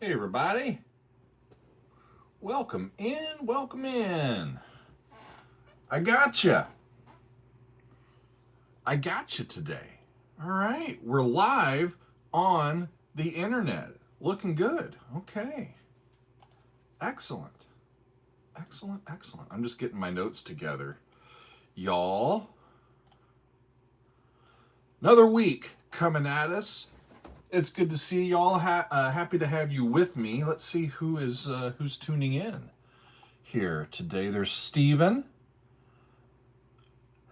Hey everybody, welcome in, welcome in. I gotcha. I gotcha today. All right, we're live on the internet. Looking good. Okay. Excellent. Excellent, excellent. I'm just getting my notes together. Y'all, another week coming at us. It's good to see y'all. Happy to have you with me. Let's see who's tuning in here today. There's Steven.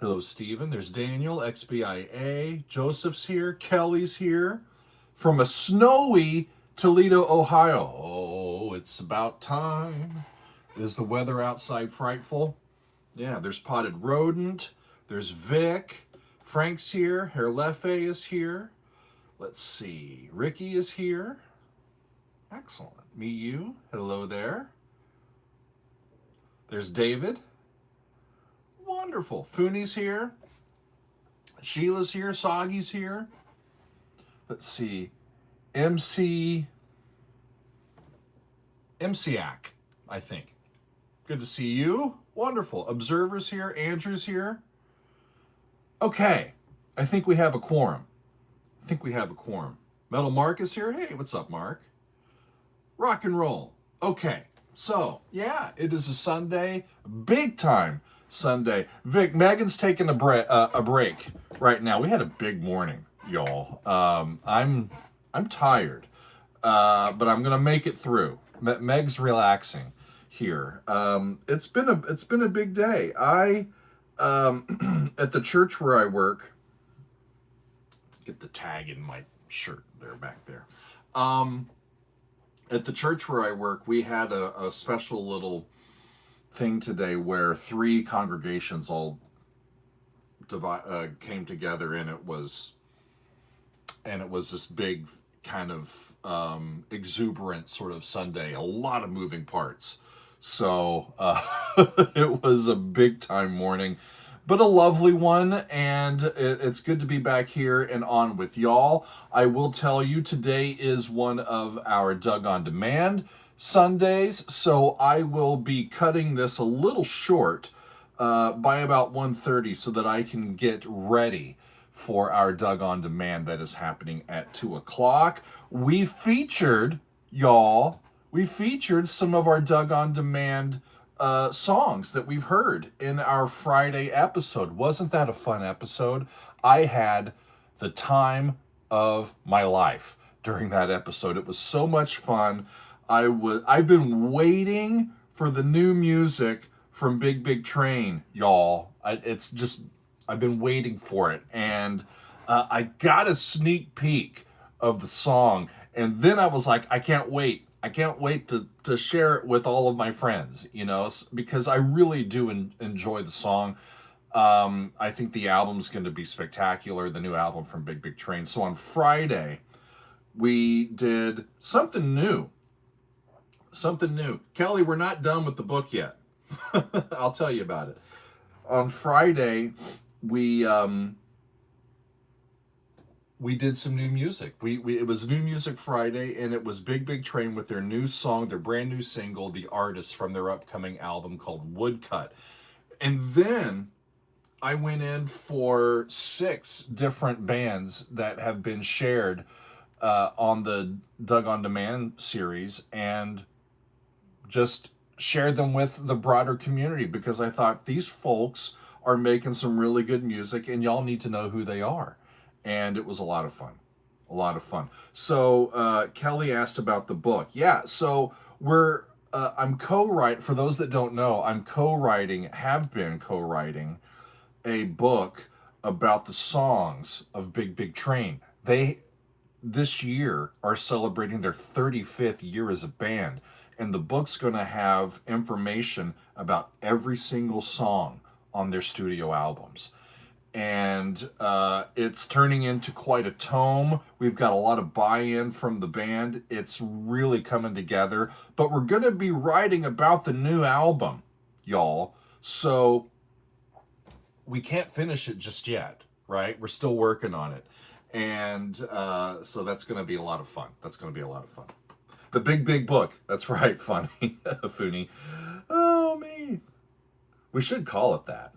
Hello, Stephen. There's Daniel, XBIA. Joseph's here. Kelly's here. From a snowy Toledo, Ohio. Oh, it's about time. Is the weather outside frightful? Yeah, there's Potted Rodent. There's Vic. Frank's here. Herlefe is here. Let's see. Ricky is here. Excellent. Me, you. Hello there. There's David. Wonderful. Fooney's here. Sheila's here. Soggy's here. Let's see. MCAC, I think. Good to see you. Wonderful. Observer's here. Andrew's here. Okay. I think we have a quorum. Metal Mark is here. Hey, what's up, Mark? Rock and roll. Okay. So, yeah, it is a Sunday. Big time Sunday. Vic, Megan's taking a break right now. We had a big morning, y'all. I'm tired, but I'm gonna make it through. Meg's relaxing here. It's been a big day. I at the church where I work. Get the tag in my shirt there, back there. At the church where I work, we had a special little thing today where three congregations all came together, and it was this big kind of exuberant sort of Sunday. A lot of moving parts, so it was a big time morning, but a lovely one, and it's good to be back here and on with y'all. I will tell you, today is one of our Doug on Demand Sundays, so I will be cutting this a little short by about 1:30 so that I can get ready for our Doug on Demand that is happening at 2 o'clock. We featured some of our Doug on Demand songs that we've heard in our Friday episode. Wasn't that a fun episode? I had the time of my life during that episode. It was so much fun. I've been waiting for the new music from Big Big Train, y'all. I've been waiting for it, and I got a sneak peek of the song, and then I was like, I can't wait to share it with all of my friends, because I really do enjoy the song. I think the album's going to be spectacular, the new album from Big Big Train. So on Friday, we did something new. Kelly, we're not done with the book yet. I'll tell you about it. On Friday, we did some new music. It was New Music Friday, and it was Big Big Train with their new song, their brand new single, The Artist, from their upcoming album called Woodcut. And then I went in for 6 different bands that have been shared on the Doug on Demand series, and just shared them with the broader community, because I thought these folks are making some really good music and y'all need to know who they are. And it was a lot of fun. So Kelly asked about the book. Yeah, so I'm co-writing, for those that don't know, have been co-writing a book about the songs of Big Big Train. They this year are celebrating their 35th year as a band, and the book's going to have information about every single song on their studio albums. And it's turning into quite a tome. We've got a lot of buy-in from the band. It's really coming together. But we're going to be writing about the new album, y'all. So we can't finish it just yet, right? We're still working on it. And so that's going to be a lot of fun. The big book. That's right, funny. Funi. Oh, me. We should call it that.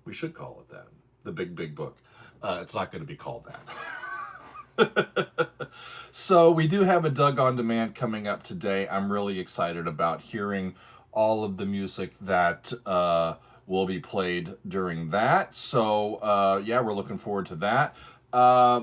We should call it that. The big book. It's not going to be called that. So we do have a Doug On Demand coming up today. I'm really excited about hearing all of the music that will be played during that. So yeah, we're looking forward to that.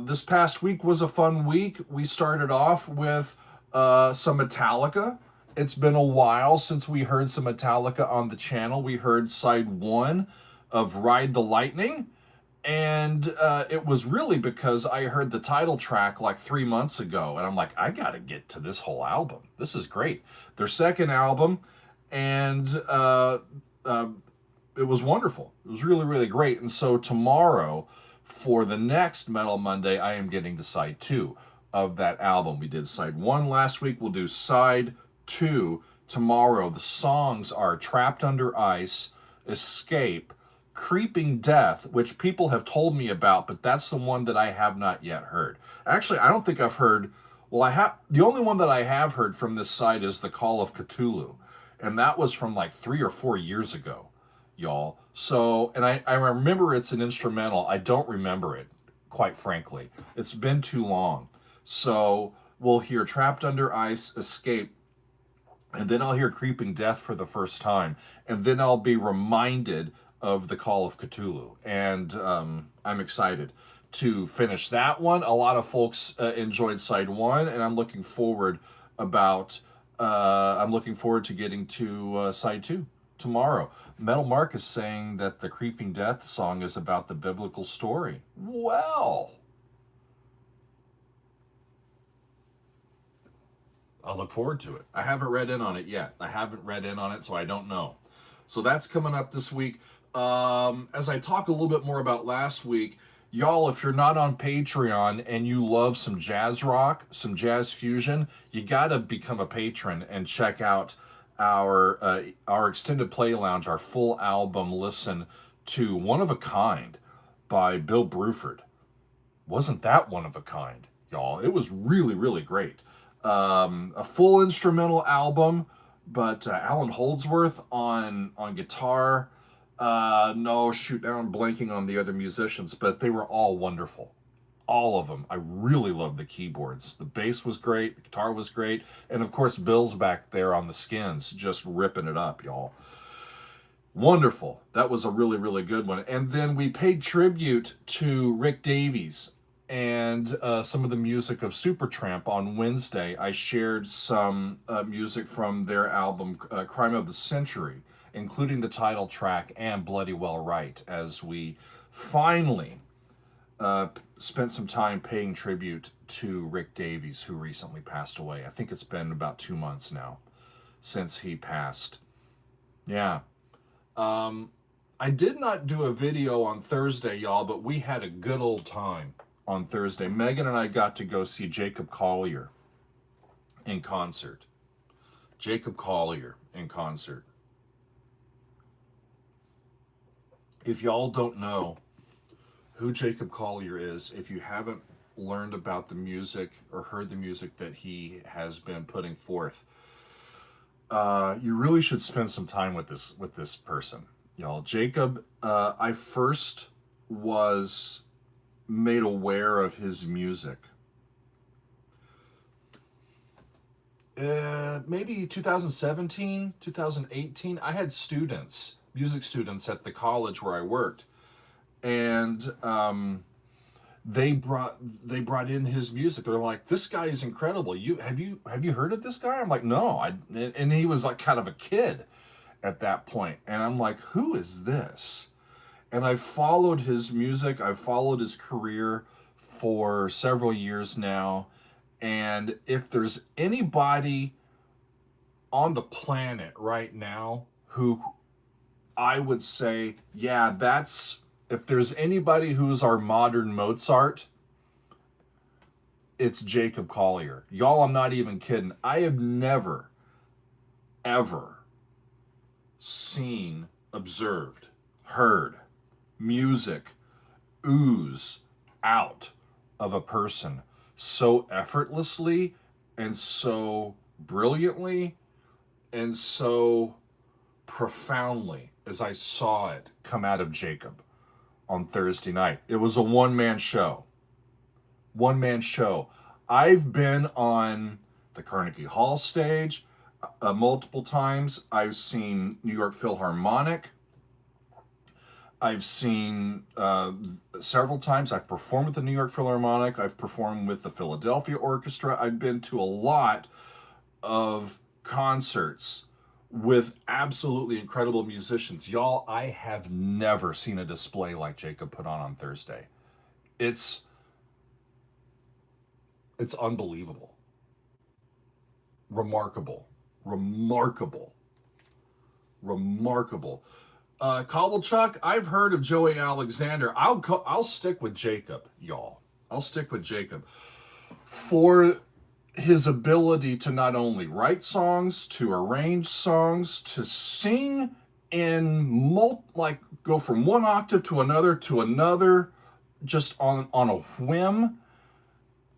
This past week was a fun week. We started off with some Metallica. It's been a while since we heard some Metallica on the channel. We heard side 1 of Ride the Lightning. And it was really because I heard the title track like 3 months ago. And I'm like, I got to get to this whole album. This is great. Their second album. And it was wonderful. It was really, really great. And so tomorrow, for the next Metal Monday, I am getting to side 2 of that album. We did side 1 last week. We'll do side 2 tomorrow. The songs are Trapped Under Ice, Escape, Creeping Death, which people have told me about, but that's the one that I have not yet heard. Actually, I don't think I've heard, well, I have, the only one that I have heard from this side is The Call of Cthulhu, and that was from like 3 or 4 years ago, y'all. So, and I remember it's an instrumental. I don't remember it, quite frankly. It's been too long. So we'll hear Trapped Under Ice, Escape, and then I'll hear Creeping Death for the first time, and then I'll be reminded of The Call of Cthulhu, and I'm excited to finish that one. A lot of folks enjoyed side 1, and I'm looking forward to getting to side 2 tomorrow. Metal Mark is saying that the Creeping Death song is about the biblical story. Well, I'll look forward to it. I haven't read in on it yet. So I don't know. So that's coming up this week. As I talk a little bit more about last week, y'all, if you're not on Patreon and you love some jazz rock, some jazz fusion, you gotta become a patron and check out our extended play lounge, our full album listen to One of a Kind by Bill Bruford. Wasn't that one of a kind, y'all? It was really, really great. A full instrumental album, but Alan Holdsworth on guitar. No, shoot, now I'm blanking on the other musicians, but they were all wonderful. All of them. I really loved the keyboards. The bass was great, the guitar was great, and of course Bill's back there on the skins, just ripping it up, y'all. Wonderful. That was a really, really good one. And then we paid tribute to Rick Davies and some of the music of Supertramp on Wednesday. I shared some music from their album Crime of the Century, including the title track and Bloody Well Right, as we finally spent some time paying tribute to Rick Davies, who recently passed away. I think it's been about 2 months now since he passed. Yeah. I did not do a video on Thursday, y'all, but we had a good old time on Thursday. Megan and I got to go see Jacob Collier in concert. Jacob Collier in concert. If y'all don't know who Jacob Collier is, if you haven't learned about the music or heard the music that he has been putting forth, you really should spend some time with this person, y'all. Jacob, I first was made aware of his music maybe 2017, 2018. I had music students at the college where I worked, and they brought in his music. They're like, "This guy is incredible. Have you heard of this guy?" I'm like, "No." And he was like kind of a kid at that point, and I'm like, "Who is this?" And I followed his music. I've followed his career for several years now, and if there's anybody on the planet right now who I would say, yeah, if there's anybody who's our modern Mozart, it's Jacob Collier. Y'all, I'm not even kidding. I have never, ever seen, observed, heard music ooze out of a person so effortlessly and so brilliantly and so profoundly as I saw it come out of Jacob on Thursday night. It was a one-man show. One-man show. I've been on the Carnegie Hall stage multiple times. I've seen New York Philharmonic. I've seen several times. I've performed with the New York Philharmonic. I've performed with the Philadelphia Orchestra. I've been to a lot of concerts with absolutely incredible musicians. Y'all, I have never seen a display like Jacob put on Thursday. It's unbelievable. Remarkable. Remarkable. Remarkable. Cobblechuck, I've heard of Joey Alexander. I'll stick with Jacob, y'all. I'll stick with Jacob for his ability to not only write songs, to arrange songs, to sing in like go from one octave to another, just on a whim.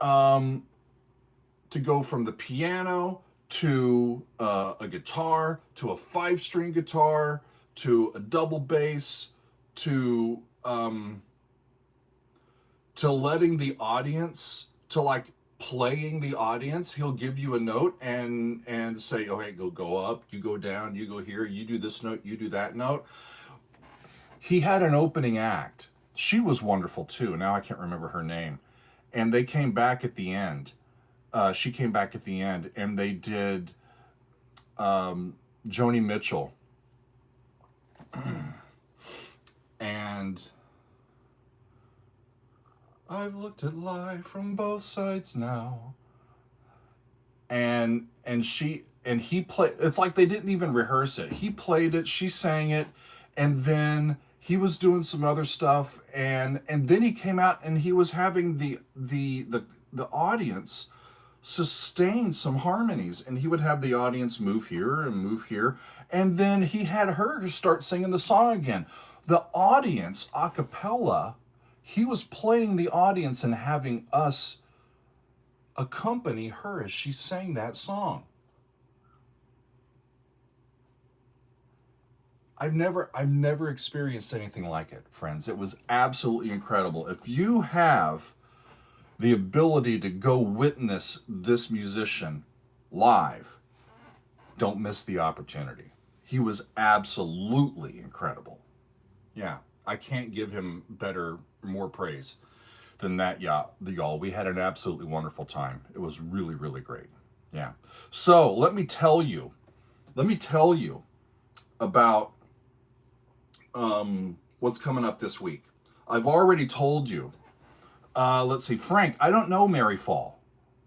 To go from the piano to a guitar to a 5-string guitar to a double bass to letting the audience, to like playing the audience. He'll give you a note and say, okay, go up, you go down, you go here, you do this note, you do that note. He had an opening act. She was wonderful too. Now I can't remember her name. And they came back at the end. She came back at the end, and they did Joni Mitchell. And I've looked at life from both sides now. And he played, it's like they didn't even rehearse it. He played it, she sang it, and then he was doing some other stuff, and then he came out and he was having the audience sustain some harmonies, and he would have the audience move here, and then he had her start singing the song again. The audience, a cappella, he was playing the audience and having us accompany her as she sang that song. I've never experienced anything like it, friends. It was absolutely incredible. If you have the ability to go witness this musician live, don't miss the opportunity. He was absolutely incredible. Yeah, I can't give him more praise than that, y'all. We had an absolutely wonderful time. It was really, really great. Yeah. So let me tell you about what's coming up this week. I've already told you. Let's see, Frank. I don't know Mary Fall.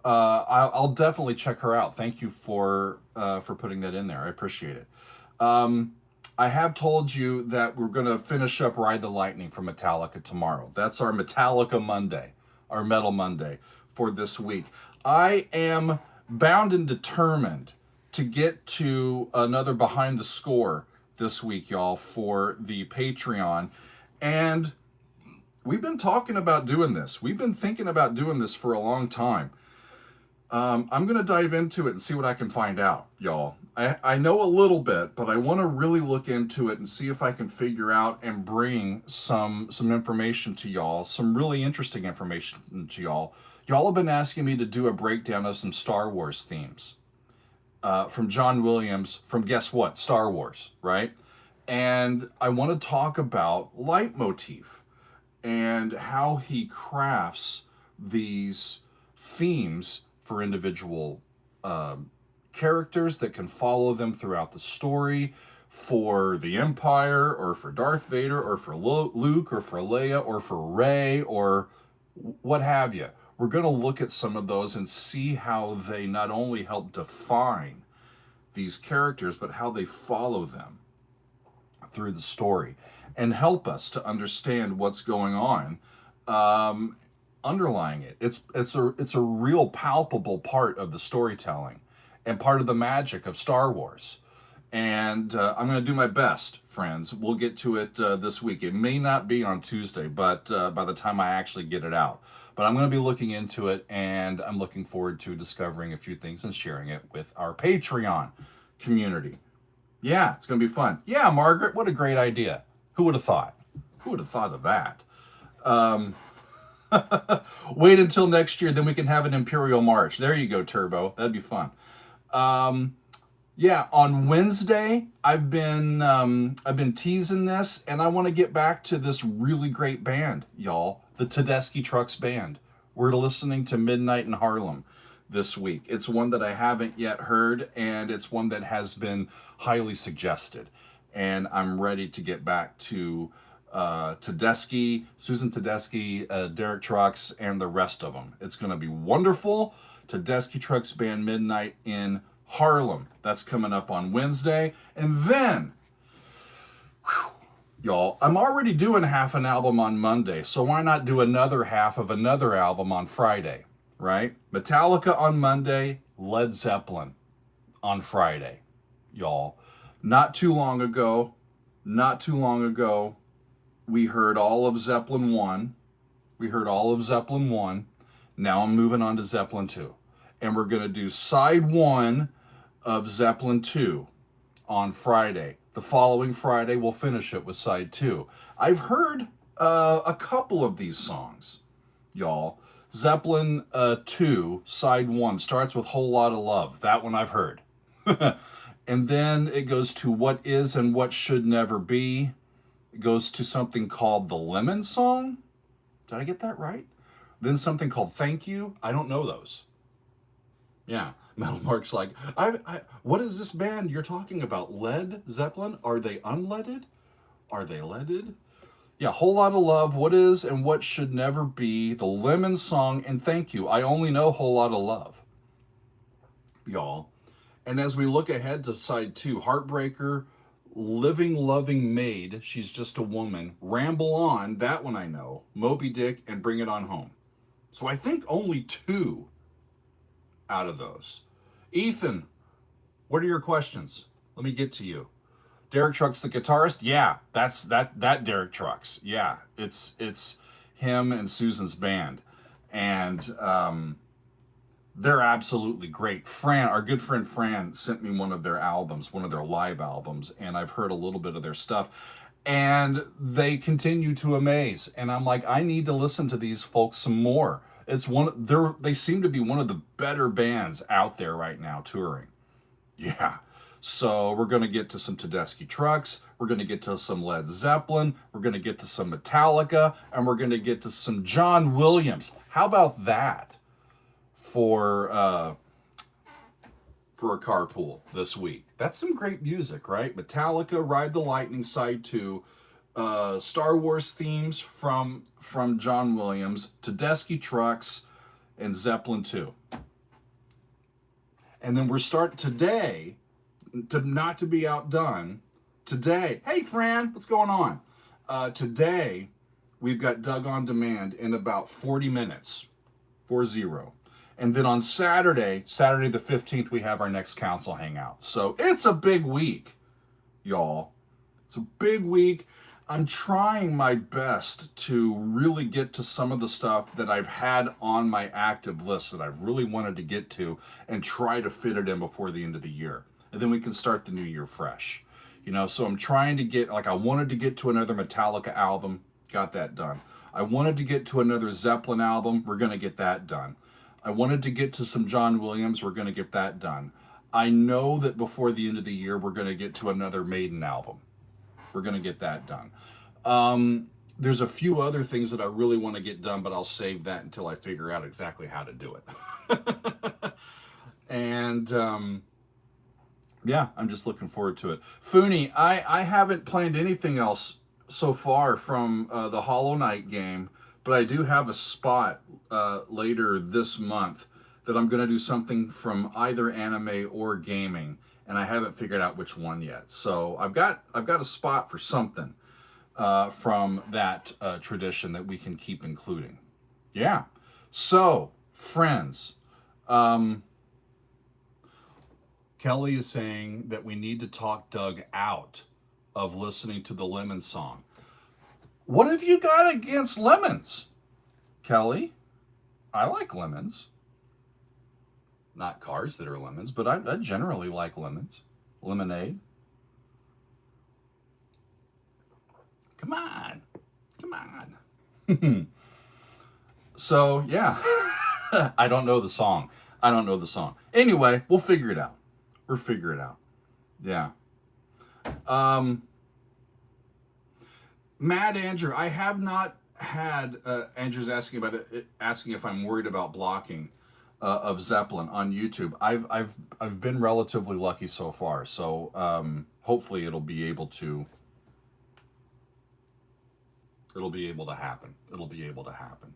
I'll definitely check her out. Thank you for putting that in there. I appreciate it. I have told you that we're going to finish up Ride the Lightning from Metallica tomorrow. That's our Metallica Monday, our Metal Monday for this week. I am bound and determined to get to another Behind the Score this week, y'all, for the Patreon. And we've been talking about doing this. We've been thinking about doing this for a long time. I'm going to dive into it and see what I can find out, y'all. I know a little bit, but I want to really look into it and see if I can figure out and bring some information to y'all, some really interesting information to y'all. Y'all have been asking me to do a breakdown of some Star Wars themes from John Williams, from guess what? Star Wars, right? And I want to talk about leitmotif and how he crafts these themes for individual characters that can follow them throughout the story, for the Empire, or for Darth Vader, or for Luke, or for Leia, or for Rey, or what have you. We're going to look at some of those and see how they not only help define these characters, but how they follow them through the story and help us to understand what's going on underlying it. It's a real palpable part of the storytelling and part of the magic of Star Wars. And I'm going to do my best friends. We'll get to it this week. It may not be on Tuesday, but by the time I actually get it out. But I'm going to be looking into it, and I'm looking forward to discovering a few things and sharing it with our Patreon community. Yeah, it's going to be fun. Yeah, Margaret, what a great idea. Who would have thought? Who would have thought of that? Wait until next year, then we can have an Imperial March. There you go, Turbo. That'd be fun. Yeah, on Wednesday, I've been teasing this, and I want to get back to this really great band, y'all. The Tedeschi Trucks Band. We're listening to Midnight in Harlem this week. It's one that I haven't yet heard, and it's one that has been highly suggested. And I'm ready to get back to Tedeschi, Susan Tedeschi, Derek Trucks, and the rest of them. It's going to be wonderful. Tedeschi Trucks Band Midnight in Harlem. That's coming up on Wednesday. And then, y'all, I'm already doing half an album on Monday, so why not do another half of another album on Friday, right? Metallica on Monday, Led Zeppelin on Friday, y'all. Not too long ago, we heard all of Zeppelin 1. Now I'm moving on to Zeppelin 2. And we're going to do side 1 of Zeppelin 2 on Friday. The following Friday, we'll finish it with side 2. I've heard a couple of these songs, y'all. Zeppelin 2, side 1, starts with Whole Lotta Love. That one I've heard. And then it goes to What Is and What Should Never Be. It goes to something called The Lemon Song. Did I get that right? Then something called Thank You. I don't know those. Yeah. Metal Mark's like, what is this band you're talking about? Led Zeppelin? Are they unleaded? Are they leaded? Yeah, Whole Lotta Love, What Is and What Should Never Be, The Lemon Song, and Thank You. I only know Whole Lotta Love, y'all. And as we look ahead to side 2, Heartbreaker, Living Loving Maid, She's Just a Woman, Ramble On, that one I know, Moby Dick, and Bring It On Home. So I think only 2 out of those. Ethan, what are your questions? Let me get to you. Derek Trucks, the guitarist? Yeah, that's that Derek Trucks. Yeah, it's him and Susan's band. And they're absolutely great. Fran, our good friend Fran, sent me one of their albums, one of their live albums, and I've heard a little bit of their stuff. And they continue to amaze. And I'm like, I need to listen to these folks some more. They seem to be one of the better bands out there right now touring. Yeah. So we're going to get to some Tedeschi Trucks. We're going to get to some Led Zeppelin. We're going to get to some Metallica. And we're going to get to some John Williams. How about that for a carpool this week? That's some great music, right? Metallica, Ride the Lightning, Side 2. Star Wars themes from John Williams, Tedeschi Trucks, and Zeppelin 2. And then we're starting today, not to be outdone, today, hey Fran, what's going on? Today, we've got Doug on Demand in about 40 minutes, 40. And then on Saturday the 15th, we have our next council hangout. So it's a big week, y'all. It's a big week. I'm trying my best to really get to some of the stuff that I've had on my active list that I've really wanted to get to and try to fit it in before the end of the year. And then we can start the new year fresh. So I'm trying to get, I wanted to get to another Metallica album, got that done. I wanted to get to another Zeppelin album, we're going to get that done. I wanted to get to some John Williams, we're going to get that done. I know that before the end of the year, we're going to get to another Maiden album. We're going to get that done. There's a few other things that I really want to get done, but I'll save that until I figure out exactly how to do it. And yeah, I'm just looking forward to it. Fooney, I haven't planned anything else so far from the Hollow Knight game, but I do have a spot later this month that I'm going to do something from either anime or gaming, and I haven't figured out which one yet. So I've got a spot for something from that tradition that we can keep including. Yeah. So, friends, Kelly is saying that we need to talk Doug out of listening to the Lemon song. What have you got against lemons, Kelly? I like lemons. Not cars that are lemons, but I generally like lemons. Lemonade. Come on. Come on. So, yeah. I don't know the song. I don't know the song. Anyway, we'll figure it out. We'll figure it out. Yeah. Mad Andrew, I have not had, Andrew's asking about it, asking if I'm worried about blocking of Zeppelin on YouTube. I've been relatively lucky so far, so hopefully it'll be able to happen. It'll be able to happen.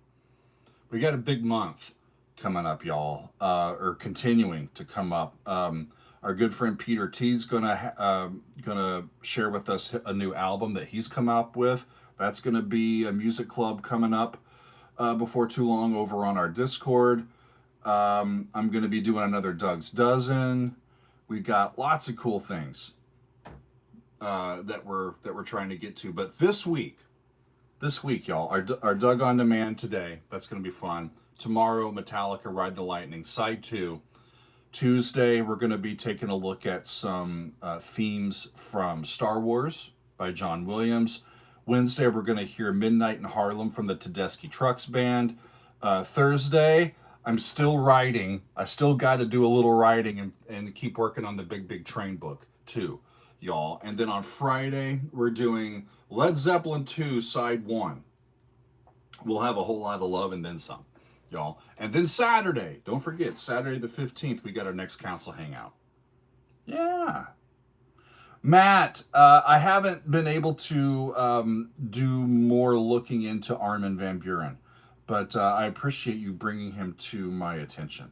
We got a big month coming up, y'all, or continuing to come up. Our good friend Peter T's gonna share with us a new album that he's come up with. That's gonna be a music club coming up before too long over on our Discord. I'm gonna be doing another Doug's Dozen. We got lots of cool things that we're trying to get to. But this week, y'all, our Doug on Demand today. That's gonna be fun. Tomorrow, Metallica Ride the Lightning Side 2. Tuesday, we're going to be taking a look at some themes from Star Wars by John Williams. Wednesday, we're going to hear Midnight in Harlem from the Tedeschi Trucks Band. Thursday, I'm still writing. I still got to do a little writing and keep working on the Big Train book too, y'all. And then on Friday, we're doing Led Zeppelin 2 Side 1. We'll have a whole lot of love and then some, y'all. And then Saturday, don't forget, Saturday the 15th, we got our next council hangout. Yeah. Matt, I haven't been able to do more looking into Armin van Buuren, but I appreciate you bringing him to my attention.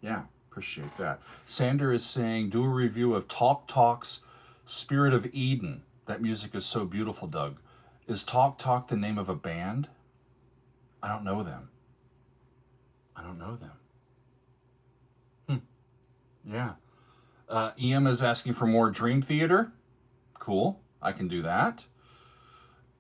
Yeah, appreciate that. Sander is saying, do a review of Talk Talk's Spirit of Eden. That music is so beautiful, Doug. Is Talk Talk the name of a band? I don't know them. Yeah. EM is asking for more Dream Theater. Cool. I can do that.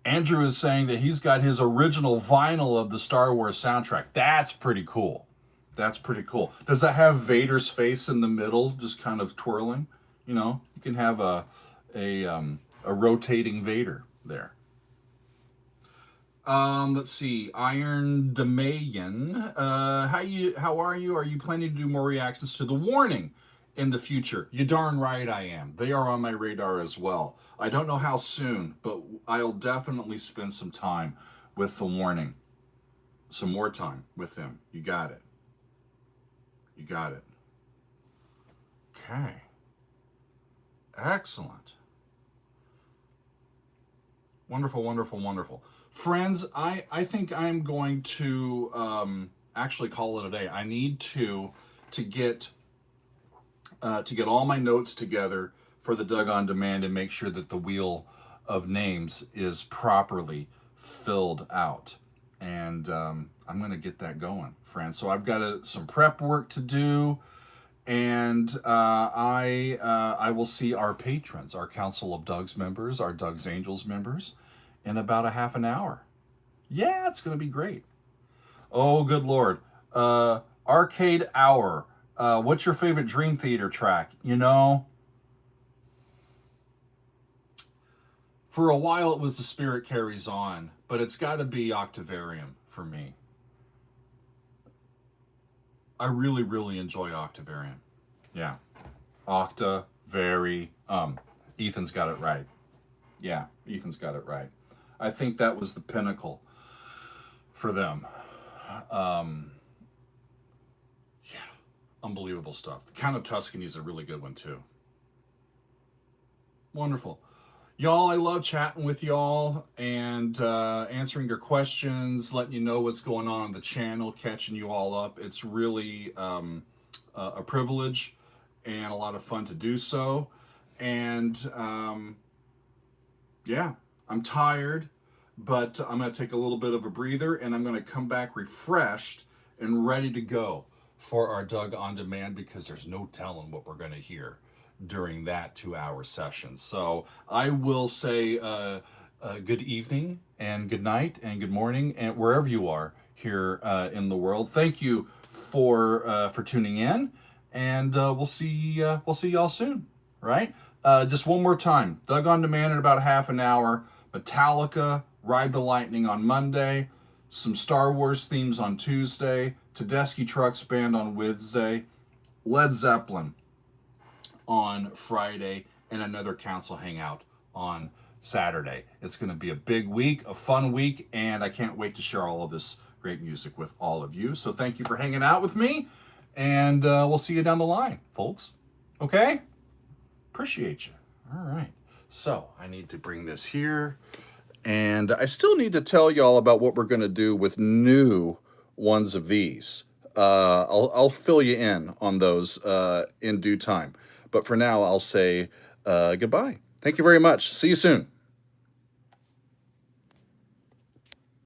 Andrew is saying that he's got his original vinyl of the Star Wars soundtrack. That's pretty cool. That's pretty cool. Does that have Vader's face in the middle, just kind of twirling? You know, you can have a rotating Vader there. Let's see. Iron Demayan. How are you? Are you planning to do more reactions to The Warning in the future? You darn right I am. They are on my radar as well. I don't know how soon, but I'll definitely spend some time with The Warning. Some more time with them. You got it. You got it. Okay. Excellent. Wonderful, wonderful, wonderful. Friends, I think I'm going to actually call it a day. I need to get all my notes together for the Doug on Demand and make sure that the wheel of names is properly filled out. And I'm going to get that going, friends. So I've got some prep work to do, and I will see our patrons, our Council of Doug's members, our Doug's Angels members, in about a half an hour. Yeah, it's going to be great. Oh, good Lord. Arcade Hour. What's your favorite Dream Theater track? You know, for a while it was The Spirit Carries On, but it's got to be Octavarium for me. I really, really enjoy Octavarium. Yeah. Octavarium. Ethan's got it right. Yeah, Ethan's got it right. I think that was the pinnacle for them. Yeah, unbelievable stuff. The Count of Tuscany is a really good one too. Wonderful. Y'all, I love chatting with y'all and answering your questions, letting you know what's going on the channel, catching you all up. It's really a privilege and a lot of fun to do so. And yeah, I'm tired, but I'm going to take a little bit of a breather, and I'm going to come back refreshed and ready to go for our Doug on Demand, because there's no telling what we're going to hear during that 2-hour session. So I will say good evening and good night and good morning and wherever you are here in the world. Thank you for tuning in, and we'll see y'all soon. Right? Just one more time. Doug on Demand in about half an hour. Metallica, Ride the Lightning on Monday. Some Star Wars themes on Tuesday. Tedeschi Trucks Band on Wednesday. Led Zeppelin on Friday, and another council hangout on Saturday. It's going to be a big week, a fun week, and I can't wait to share all of this great music with all of you. So thank you for hanging out with me, and we'll see you down the line, folks. Okay? Appreciate you. All right. So I need to bring this here, and I still need to tell y'all about what we're going to do with new ones of these. I'll fill you in on those in due time. But for now, I'll say goodbye. Thank you very much. See you soon.